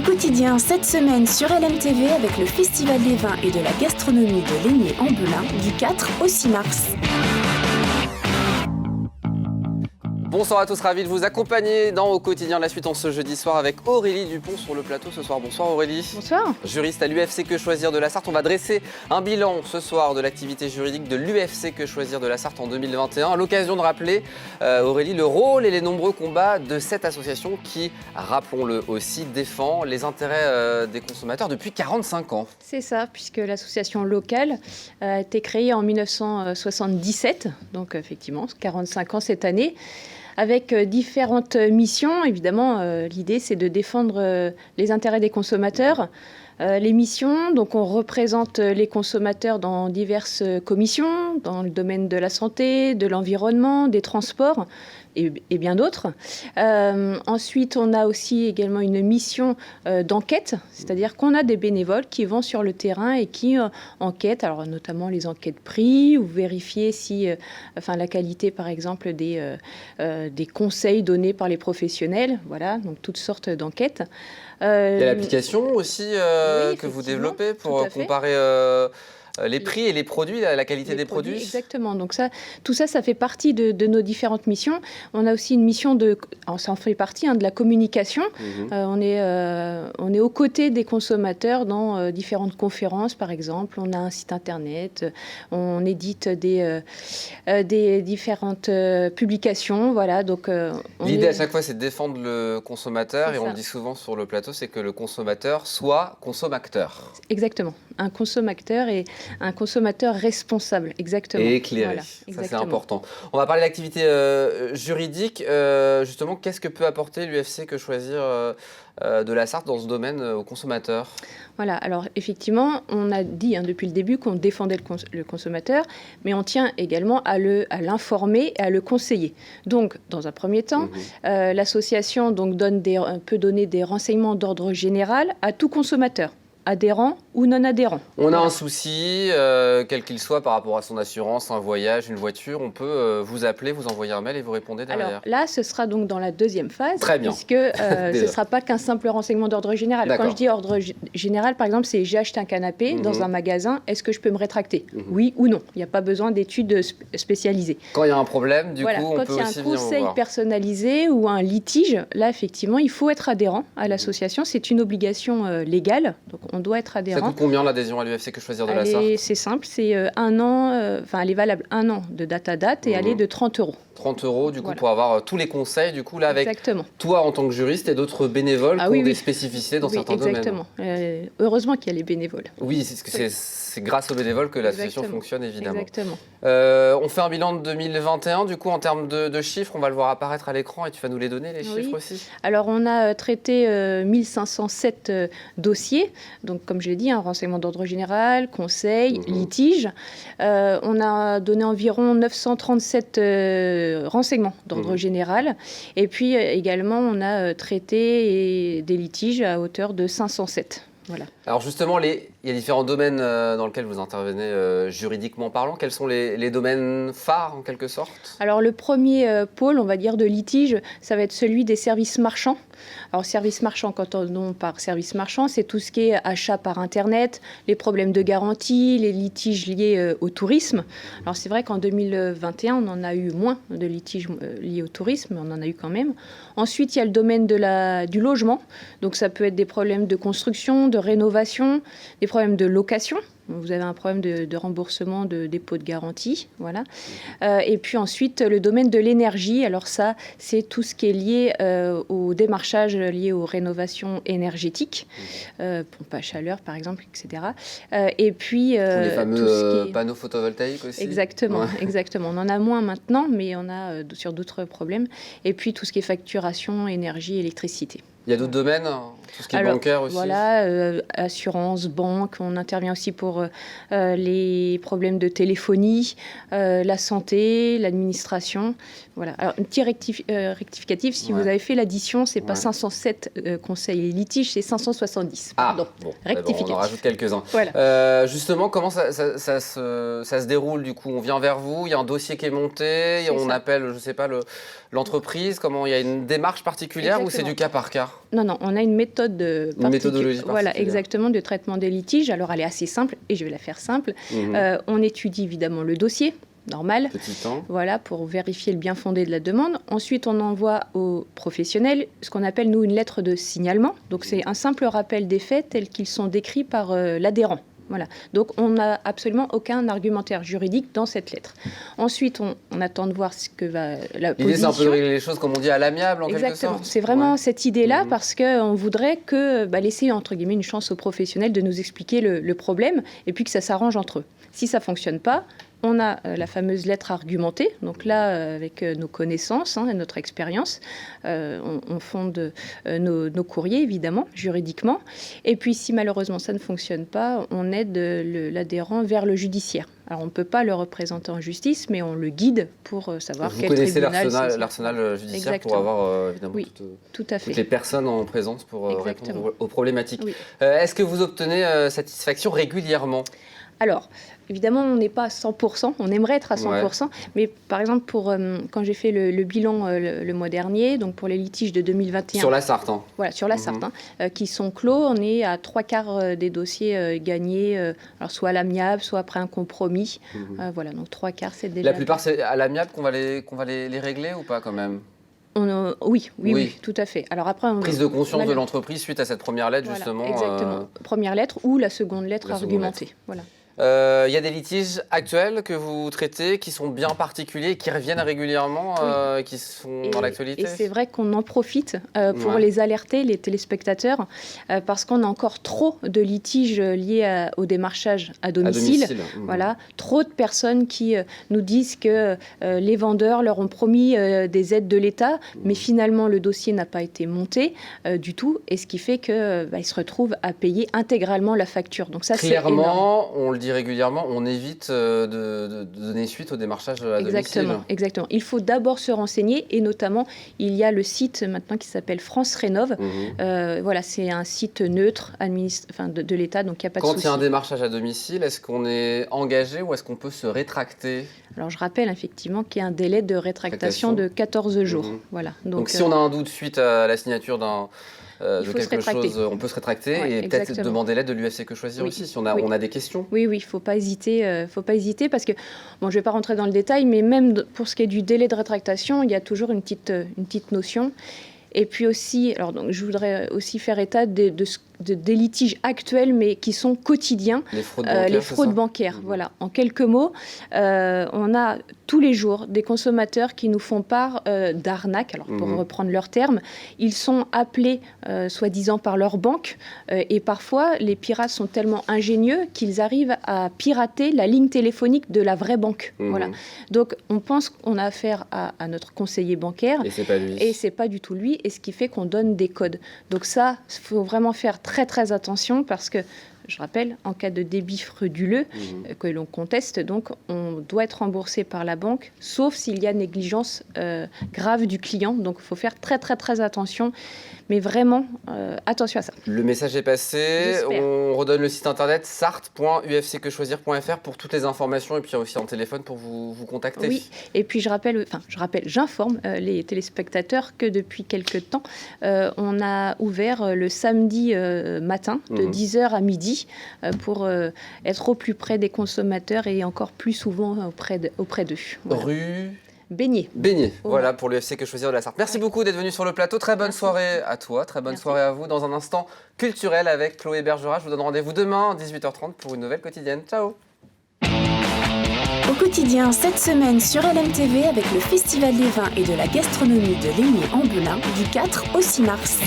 Au quotidien, cette semaine sur LMTV avec le Festival des vins et de la gastronomie de Laigné-en-Belin du 4 au 6 mars. Bonsoir à tous, ravi de vous accompagner dans Au quotidien de la suite en ce jeudi soir avec Aurélie Dupont sur le plateau ce soir. Bonsoir Aurélie. Bonsoir. Juriste à l'UFC Que Choisir de la Sarthe. On va dresser un bilan ce soir de l'activité juridique de l'UFC Que Choisir de la Sarthe en 2021. À l'occasion de rappeler, Aurélie, le rôle et les nombreux combats de cette association qui, rappelons-le aussi, défend les intérêts des consommateurs depuis 45 ans. C'est ça, puisque l'association locale a été créée en 1977, donc effectivement 45 ans cette année, avec différentes missions. Évidemment, l'idée c'est de défendre les intérêts des consommateurs. Les missions, donc on représente les consommateurs dans diverses commissions, dans le domaine de la santé, de l'environnement, des transports et bien d'autres. Ensuite, on a aussi également une mission d'enquête, c'est-à-dire qu'on a des bénévoles qui vont sur le terrain et qui enquêtent, alors notamment les enquêtes prix ou vérifier si, la qualité par exemple des conseils donnés par les professionnels, voilà, donc toutes sortes d'enquêtes. Il y a l'application aussi oui, que vous développez pour comparer les prix et les produits, la qualité des produits. Exactement. Donc tout ça fait partie de nos différentes missions. On a aussi une mission ça en fait partie de la communication. On est aux côtés des consommateurs dans différentes conférences, par exemple. On a un site internet. On édite des différentes publications. Voilà. Donc l'idée à chaque fois, c'est de défendre le consommateur. Et on le dit souvent sur le plateau, c'est que le consommateur soit consommateur. Exactement. Un consommateur et un consommateur responsable, exactement. Et éclairé, voilà, ça c'est important. On va parler d'activité juridique. Justement, qu'est-ce que peut apporter l'UFC Que Choisir de la Sarthe dans ce domaine aux consommateurs ? Voilà, alors effectivement, on a dit depuis le début qu'on défendait le consommateur, mais on tient également à l'informer et à le conseiller. Donc, dans un premier temps, l'association peut donner des renseignements d'ordre général à tout consommateur, adhérent ou non adhérent. On a un souci, quel qu'il soit, par rapport à son assurance, un voyage, une voiture, on peut vous appeler, vous envoyer un mail et vous répondez derrière. Alors là, ce sera donc dans la deuxième phase. Très bien. Puisque ce ne sera pas qu'un simple renseignement d'ordre général. D'accord. Quand je dis ordre général, par exemple, c'est j'ai acheté un canapé dans un magasin, est-ce que je peux me rétracter oui ou non. Il n'y a pas besoin d'études spécialisées. Quand il y a un problème, du coup, on peut aussi venir vous voir. Quand il y a un conseil personnalisé ou un litige, là, effectivement, il faut être adhérent à l'association. C'est une obligation légale, donc on doit être adhérent. Ça coûte combien l'adhésion à l'UFC Que Choisir de la Sarthe ? C'est simple, c'est un an, elle est valable un an de date à date et elle est de 30 €. 30 € du coup pour avoir tous les conseils du coup là avec exactement. Toi en tant que juriste et d'autres bénévoles qui ont des spécificités dans certains domaines. Exactement. Heureusement qu'il y a les bénévoles. Oui, c'est grâce aux bénévoles que l'association fonctionne évidemment. Exactement. On fait un bilan de 2021 du coup en termes de chiffres, on va le voir apparaître à l'écran et tu vas nous les donner les chiffres aussi. Alors on a traité 1507 dossiers, donc comme je l'ai dit, un renseignement d'ordre général, conseil, litige. On a donné environ 937 renseignements d'ordre général. Et puis également, on a traité des litiges à hauteur de 507. Voilà. Alors justement, il y a différents domaines dans lesquels vous intervenez juridiquement parlant. Quels sont les domaines phares en quelque sorte ? Alors le premier pôle, on va dire, de litige, ça va être celui des services marchands. Alors services marchands, quand on par services marchands, c'est tout ce qui est achat par Internet, les problèmes de garantie, les litiges liés au tourisme. Alors c'est vrai qu'en 2021, on en a eu moins de litiges liés au tourisme, mais on en a eu quand même. Ensuite, il y a le domaine du logement. Donc ça peut être des problèmes de construction, de rénovation, des problèmes de location. Vous avez un problème de remboursement de dépôt de garantie, voilà. Et puis ensuite, le domaine de l'énergie. Alors ça, c'est tout ce qui est lié au démarchage lié aux rénovations énergétiques, pompe à chaleur par exemple, etc. Et puis pour les fameux panneaux photovoltaïques aussi. Exactement, exactement. On en a moins maintenant, mais on a sur d'autres problèmes. Et puis tout ce qui est facturation, énergie, électricité. Il y a d'autres domaines, tout ce qui est bancaire aussi. Voilà, assurance, banque. On intervient aussi pour les problèmes de téléphonie, la santé, l'administration. Voilà. Alors, un petit rectificatif, si vous avez fait l'addition, c'est pas 507 conseils et litiges, c'est 570. Pardon. Rectificatif. On en rajoute quelques-uns. Voilà. Justement, comment ça se déroule du coup ? On vient vers vous, il y a un dossier qui est monté, on appelle, je sais pas, l'entreprise. Comment il y a une démarche particulière ou c'est du cas par cas ? faire? Non, on a une méthode Une méthodologie voilà, particulière. exactement, de traitement des litiges. Alors, elle est assez simple, et je vais la faire simple. On étudie évidemment le dossier, normal. Petit temps. Voilà, pour vérifier le bien fondé de la demande. Ensuite, on envoie aux professionnels ce qu'on appelle, nous, une lettre de signalement. Donc, c'est un simple rappel des faits tels qu'ils sont décrits par l'adhérent. Voilà. Donc, on n'a absolument aucun argumentaire juridique dans cette lettre. Ensuite, on attend de voir ce que va la position. L'idée, c'est un peu de régler les choses, comme on dit, à l'amiable, en quelque sorte. Exactement. C'est vraiment cette idée-là, parce qu'on voudrait laisser, entre guillemets, une chance aux professionnels de nous expliquer le problème, et puis que ça s'arrange entre eux. Si ça ne fonctionne pas, on a la fameuse lettre argumentée. Donc là, avec nos connaissances et notre expérience, on fonde nos courriers, évidemment, juridiquement. Et puis, si malheureusement ça ne fonctionne pas, on aide l'adhérent vers le judiciaire. Alors, on ne peut pas le représenter en justice, mais on le guide pour savoir quel tribunal... Vous connaissez l'arsenal judiciaire. Exactement. Pour avoir, évidemment, tout à fait. toutes les personnes en présence pour répondre aux problématiques. Oui. Est-ce que vous obtenez satisfaction régulièrement? Alors, évidemment, on n'est pas à 100%, on aimerait être à 100%, mais par exemple, quand j'ai fait le bilan le mois dernier, donc pour les litiges de 2021... Sur la Sarthe, hein. Voilà, sur la Sarthe, qui sont clos, on est à 3/4 des dossiers gagnés, alors soit à l'amiable, soit après un compromis. Voilà, donc 3/4, c'est déjà... La plupart, c'est à l'amiable qu'on va les régler ou pas, quand même? Oui, tout à fait. Alors après, prise de conscience de l'entreprise suite à cette première lettre, justement. Exactement. Première lettre ou la seconde lettre argumentée. Voilà. Il y a des litiges actuels que vous traitez qui sont bien particuliers, qui reviennent régulièrement, qui sont dans l'actualité. Et c'est vrai qu'on en profite pour les alerter, les téléspectateurs, parce qu'on a encore trop de litiges liés au démarchage à domicile. Voilà, trop de personnes qui nous disent que les vendeurs leur ont promis des aides de l'État, mais finalement le dossier n'a pas été monté du tout, et ce qui fait qu'ils se retrouvent à payer intégralement la facture. Donc ça, c'est énorme. Clairement, on le dit régulièrement, on évite de donner suite au démarchage à domicile. Exactement. Il faut d'abord se renseigner, et notamment, il y a le site maintenant qui s'appelle France Rénov'. Voilà, c'est un site neutre de l'État, donc il n'y a pas de souci. Quand il y a un démarchage à domicile, est-ce qu'on est engagé ou est-ce qu'on peut se rétracter? Alors, je rappelle effectivement qu'il y a un délai de rétractation de 14 jours. Voilà. Donc si on a un doute suite à la signature de quelque chose, on peut se rétracter et peut-être demander l'aide de l'UFC Que Choisir aussi, si on a des questions. Oui, il ne faut pas hésiter parce que, je ne vais pas rentrer dans le détail, mais même pour ce qui est du délai de rétractation, il y a toujours une petite notion. Et puis aussi, donc, je voudrais aussi faire état des litiges actuels, mais qui sont quotidiens. Les fraudes bancaires, Voilà. En quelques mots, on a tous les jours des consommateurs qui nous font part d'arnaques. Alors, pour reprendre leurs termes, ils sont appelés soi-disant par leur banque, et parfois, les pirates sont tellement ingénieux qu'ils arrivent à pirater la ligne téléphonique de la vraie banque. Voilà. Donc, on pense qu'on a affaire à notre conseiller bancaire. Et c'est pas lui. Et c'est pas du tout lui. Et ce qui fait qu'on donne des codes. Donc ça, il faut vraiment faire très très attention, parce que, je rappelle, en cas de débit frauduleux que l'on conteste, donc on doit être remboursé par la banque, sauf s'il y a négligence grave du client. Donc il faut faire très très très attention, mais vraiment attention à ça. Le message est passé. On redonne le site internet sarthe.ufcquechoisir.fr pour toutes les informations, et puis aussi en téléphone pour vous contacter. Oui, et puis j'informe les téléspectateurs que depuis quelques temps, on a ouvert le samedi matin de 10h à midi pour être au plus près des consommateurs et encore plus souvent auprès d'eux. Voilà. Rue Beignet. Voilà pour l'UFC Que Choisir de la Sarthe. Merci beaucoup d'être venu sur le plateau. Très bonne soirée à toi, très bonne soirée à vous. Dans un instant culturel avec Chloé Bergera. Je vous donne rendez-vous demain à 18h30 pour une nouvelle quotidienne. Ciao. Au quotidien, cette semaine sur LMTV avec le Festival des vins et de la gastronomie de Lénier en Belin du 4 au 6 mars.